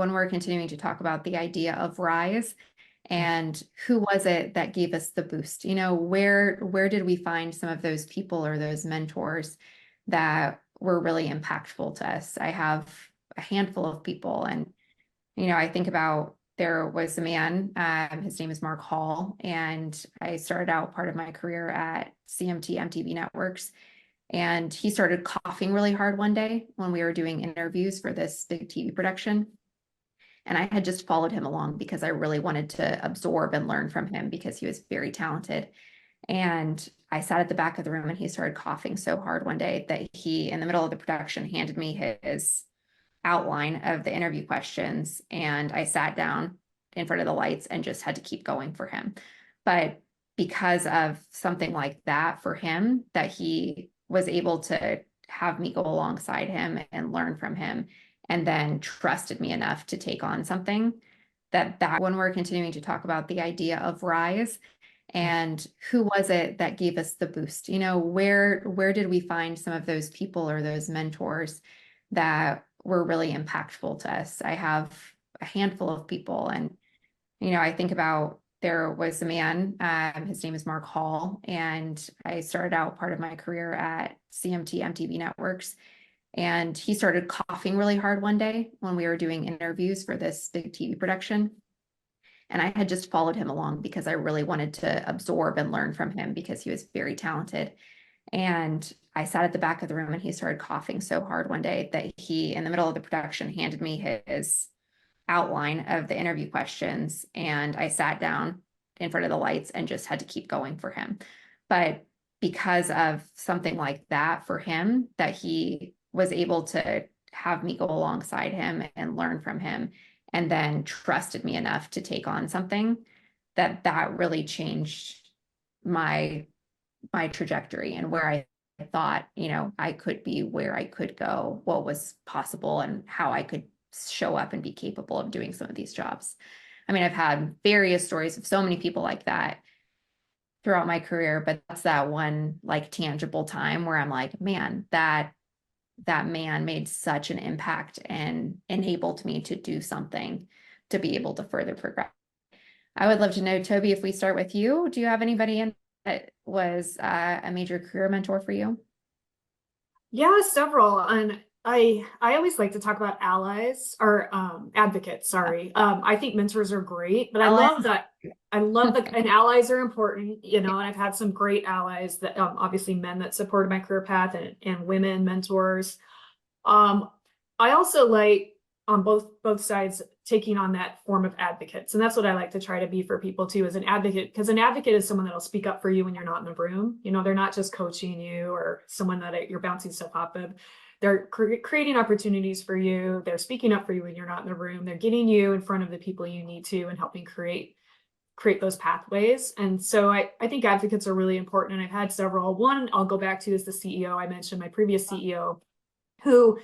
when we're continuing to talk about the idea of rise and who was it that gave us the boost? Where did we find some of those people or those mentors that were really impactful to us? I have a handful of people, and I think about there was a man, his name is Mark Hall, and I started out part of my career at CMT MTV Networks. And he started coughing really hard one day when we were doing interviews for this big TV production. And I had just followed him along because I really wanted to absorb and learn from him because he was very talented. And I sat at the back of the room and he started coughing so hard one day that he, in the middle of the production, handed me his outline of the interview questions. And I sat down in front of the lights and just had to keep going for him. But because of something like that for him, that he was able to have me go alongside him and learn from him, and then trusted me enough to take on something that when we're continuing to talk about the idea of rise and who was it that gave us the boost? Where did we find some of those people or those mentors that were really impactful to us? I have a handful of people, and I think about there was a man, his name is Mark Hall, and I started out part of my career at CMT MTV Networks. And he started coughing really hard one day when we were doing interviews for this big TV production. And I had just followed him along because I really wanted to absorb and learn from him because he was very talented. And I sat at the back of the room and he started coughing so hard one day that he, in the middle of the production, handed me his outline of the interview questions. And I sat down in front of the lights and just had to keep going for him. But because of something like that for him, that he was able to have me go alongside him and learn from him, and then trusted me enough to take on something that really changed my trajectory and where I thought, I could be, where I could go, what was possible, and how I could show up and be capable of doing some of these jobs. I mean, I've had various stories of so many people like that throughout my career, but that's that one like tangible time where I'm like, man, that man made such an impact and enabled me to do something to be able to further progress. I would love to know, Toby, if we start with you, do you have anybody in that was a major career mentor for you? Yeah, several. And I always like to talk about allies or advocates, sorry. I think mentors are great, but Allies? I love that and allies are important, and I've had some great allies that obviously men that supported my career path and women mentors. I also like on both sides taking on that form of advocates. And that's what I like to try to be for people too, as an advocate, because an advocate is someone that'll speak up for you when you're not in the room. They're not just coaching you or someone that you're bouncing stuff off of. They're creating opportunities for you. They're speaking up for you when you're not in the room. They're getting you in front of the people you need to and helping create those pathways. And so I think advocates are really important. And I've had several. One I'll go back to is the CEO. I mentioned my previous CEO who,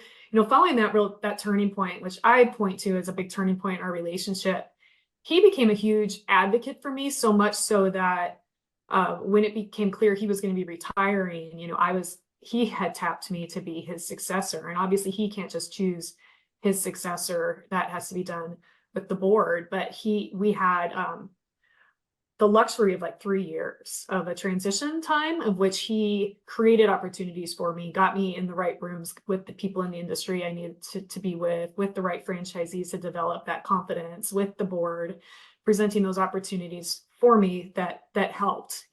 following that turning point, which I point to as a big turning point in our relationship, he became a huge advocate for me, so much so that when it became clear he was going to be retiring, he had tapped me to be his successor. And obviously he can't just choose his successor. That has to be done with the board. But we had the luxury of like 3 years of a transition time, of which he created opportunities for me, got me in the right rooms with the people in the industry I needed to be with the right franchisees to develop that confidence, with the board, presenting those opportunities for me that helped,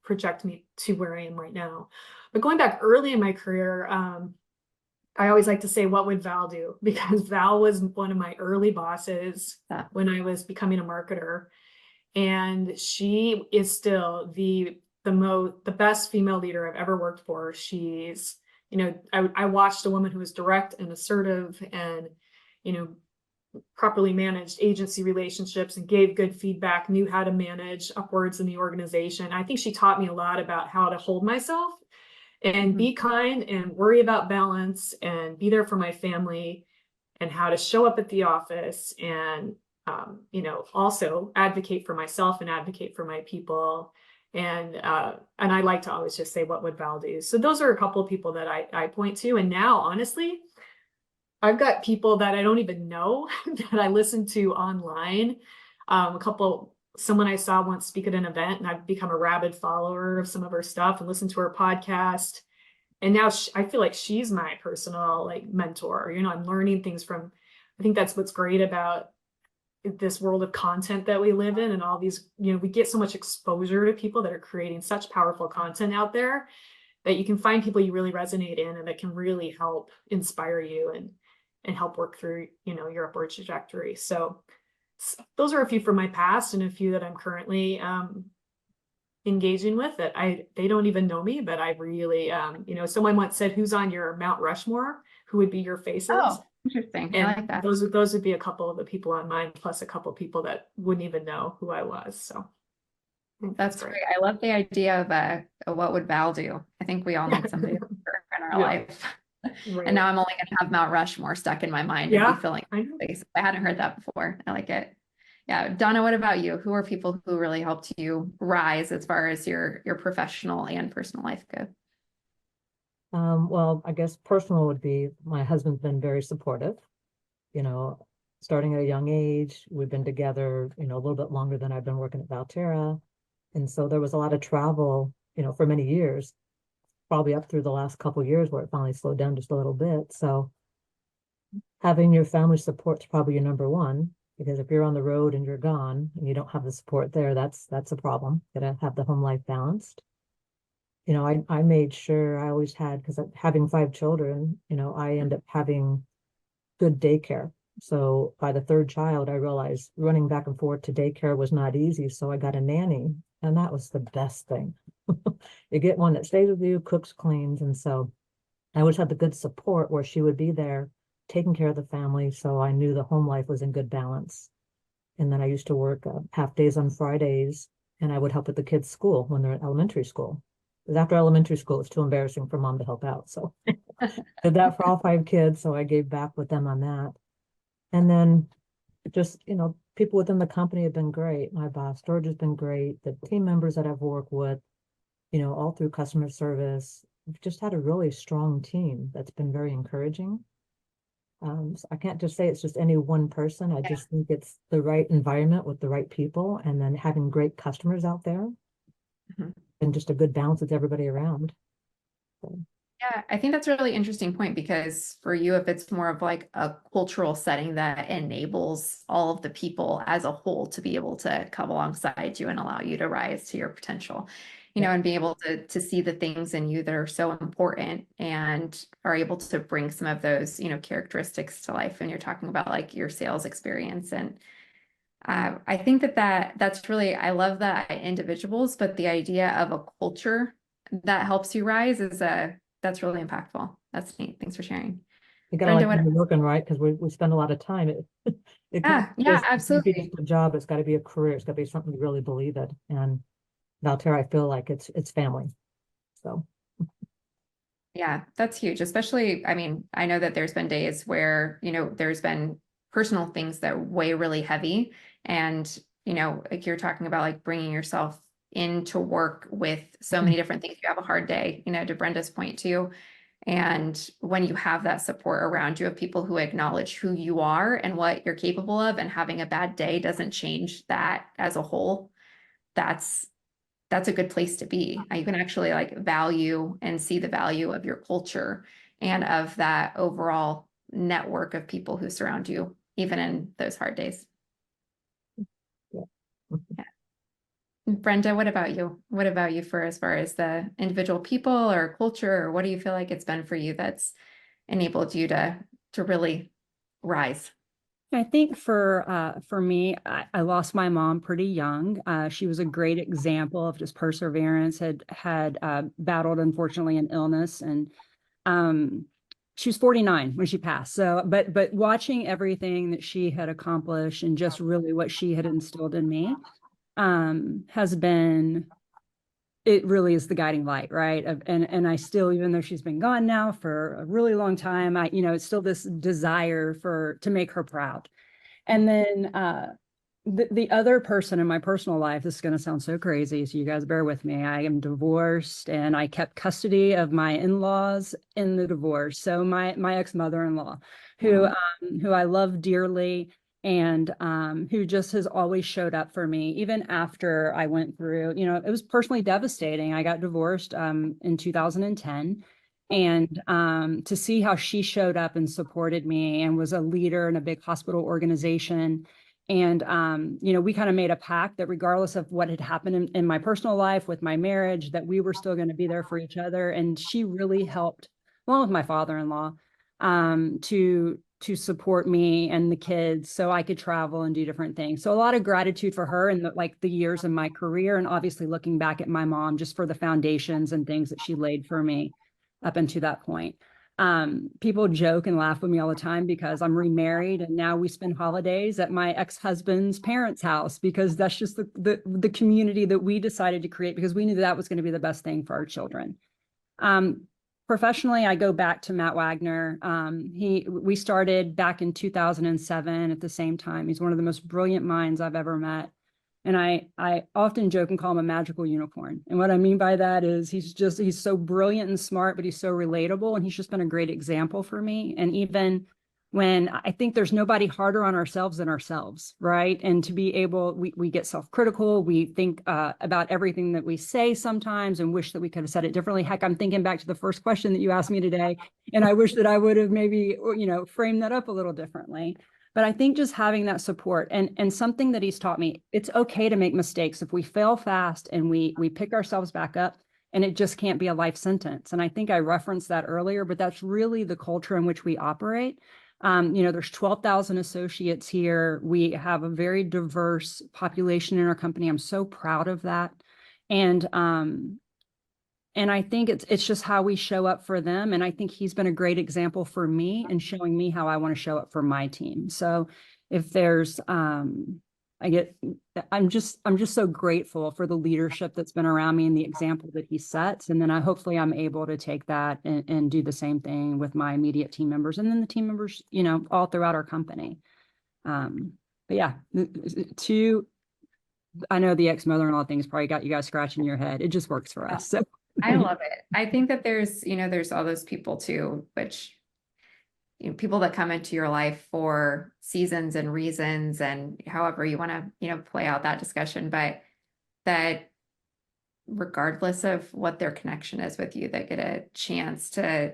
project me to where I am right now. But going back early in my career, I always like to say, what would Val do? Because Val was one of my early bosses when I was becoming a marketer. And she is still the best female leader I've ever worked for. She's, I watched a woman who was direct and assertive and, properly managed agency relationships and gave good feedback, knew how to manage upwards in the organization. I think she taught me a lot about how to hold myself and be kind and worry about balance and be there for my family, and how to show up at the office and also advocate for myself and advocate for my people. And I like to always just say, what would Val do? So those are a couple of people that I point to. And now, honestly, I've got people that I don't even know that I listen to online. Someone I saw once speak at an event, and I've become a rabid follower of some of her stuff and listened to her podcast. And now I feel like she's my personal like mentor. I'm learning things from. I think that's what's great about this world of content that we live in, and all these, we get so much exposure to people that are creating such powerful content out there that you can find people you really resonate in and that can really help inspire you and help work through, your upward trajectory. So those are a few from my past and a few that I'm currently engaging with that they don't even know me, but I really, someone once said, who's on your Mount Rushmore? Who would be your faces? Oh, interesting. I like that. Those would be a couple of the people on mine, plus a couple of people that wouldn't even know who I was. So that's great. I love the idea of what would Val do. I think we all need somebody in our life. Right. And now I'm only going to have Mount Rushmore stuck in my mind and be filling space. I hadn't heard that before. I like it. Yeah. Donna, what about you? Who are people who really helped you rise as far as your professional and personal life go? Well, I guess personal would be my husband's been very supportive, starting at a young age. We've been together, a little bit longer than I've been working at Valterra. And so there was a lot of travel, for many years, probably up through the last couple of years where it finally slowed down just a little bit. So having your family support is probably your number one, because if you're on the road and you're gone and you don't have the support there, that's a problem. You gotta have the home life balanced. I made sure I always had, because having 5 children, I end up having good daycare. So by the 3rd child, I realized running back and forth to daycare was not easy. So I got a nanny, and that was the best thing. You get one that stays with you, cooks, cleans. And so I always had the good support where she would be there taking care of the family. So I knew the home life was in good balance. And then I used to work half days on Fridays, and I would help at the kids' school when they're in elementary school. Because after elementary school, it's too embarrassing for mom to help out. So did that for all 5 kids. So I gave back with them on that. And then just, people within the company have been great. My boss, George, has been great. The team members that I've worked with, all through customer service, we've just had a really strong team that's been very encouraging. So I can't just say it's just any one person. I just think it's the right environment with the right people, and then having great customers out there. And just a good balance with everybody around. So. Yeah, I think that's a really interesting point, because for you, if it's more of like a cultural setting that enables all of the people as a whole to be able to come alongside you and allow you to rise to your potential, and be able to see the things in you that are so important and are able to bring some of those, characteristics to life. And you're talking about like your sales experience. And I think that's really, I love the individuals, but the idea of a culture that helps you rise that's really impactful. That's neat. Thanks for sharing. You gotta like be working, right? Because we spend a lot of time. It absolutely. It can't be just a job. It's got to be a career. It's got to be something you really believe in. And Valterra, I feel like it's family. So. Yeah, that's huge. Especially, I mean, I know that there's been days where, there's been personal things that weigh really heavy. And, like you're talking about, like bringing yourself into work with so many different things. You have a hard day, to Brenda's point too. And when you have that support around you of people who acknowledge who you are and what you're capable of, and having a bad day doesn't change that as a whole, that's a good place to be. You can actually like value and see the value of your culture and of that overall network of people who surround you, even in those hard days. Yeah. Brenda, what about you? What about you for as far as the individual people or culture, or what do you feel like it's been for you that's enabled you to really rise? I think for me, I lost my mom pretty young. She was a great example of just perseverance, had battled, unfortunately, an illness, and she was 49 when she passed. So, but watching everything that she had accomplished and just really what she had instilled in me has been, it really is the guiding light, right? And I still, even though she's been gone now for a really long time, it's still this desire to make her proud. And then the other person in my personal life, this is going to sound so crazy, so you guys bear with me. I am divorced and I kept custody of my in-laws in the divorce. So my ex-mother-in-law, who I love dearly and who just has always showed up for me, even after I went through, you know, it was personally devastating. I got divorced in 2010. And to see how she showed up and supported me and was a leader in a big hospital organization. And, you know, we kind of made a pact that regardless of what had happened in my personal life with my marriage, that we were still going to be there for each other. And she really helped, along with my father-in-law, to support me and the kids so I could travel and do different things. So a lot of gratitude for her and the years in my career. And obviously looking back at my mom just for the foundations and things that she laid for me up until that point. People joke and laugh with me all the time because I'm remarried and now we spend holidays at my ex-husband's parents' house because that's just the community that we decided to create because we knew that was going to be the best thing for our children. Professionally, I go back to Matt Wagner. We started back in 2007 at the same time. He's one of the most brilliant minds I've ever met. And I often joke and call him a magical unicorn. And what I mean by that is he's so brilliant and smart, but he's so relatable. And he's just been a great example for me. And even when I think there's nobody harder on ourselves than ourselves, right? And to be able, we get self-critical. We think about everything that we say sometimes and wish that we could have said it differently. Heck, I'm thinking back to the first question that you asked me today. And I wish that I would have maybe, you know, framed that up a little differently. But I think just having that support and something that he's taught me, it's okay to make mistakes. If we fail fast and we pick ourselves back up, and it just can't be a life sentence. And I think I referenced that earlier, but that's really the culture in which we operate. You know, there's 12,000 associates here. We have a very diverse population in our company. I'm so proud of that. And I think it's just how we show up for them. And I think he's been a great example for me and showing me how I want to show up for my team. So if there's, I'm just so grateful for the leadership that's been around me and the example that he sets. And then hopefully I'm able to take that and do the same thing with my immediate team members and then the team members, you know, all throughout our company. But yeah, I know the ex-mother-in-law thing's probably got you guys scratching your head. It just works for us. So. I love it. I think that there's all those people too, which, you know, people that come into your life for seasons and reasons and however you want to, you know, play out that discussion, but that regardless of what their connection is with you, they get a chance to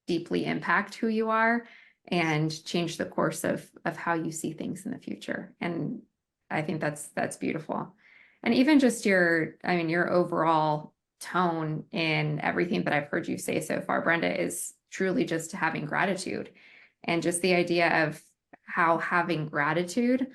deeply impact who you are and change the course of how you see things in the future. And I think that's beautiful. And even just your overall tone in everything that I've heard you say so far, Brenda, is truly just having gratitude and just the idea of how having gratitude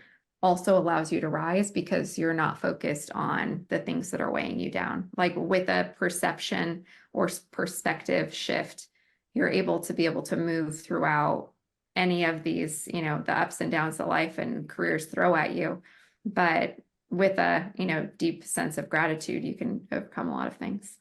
also allows you to rise because you're not focused on the things that are weighing you down. Like with a perception or perspective shift, you're able to move throughout any of these, you know, the ups and downs that life and careers throw at you. But with a, you know, deep sense of gratitude, you can overcome a lot of things.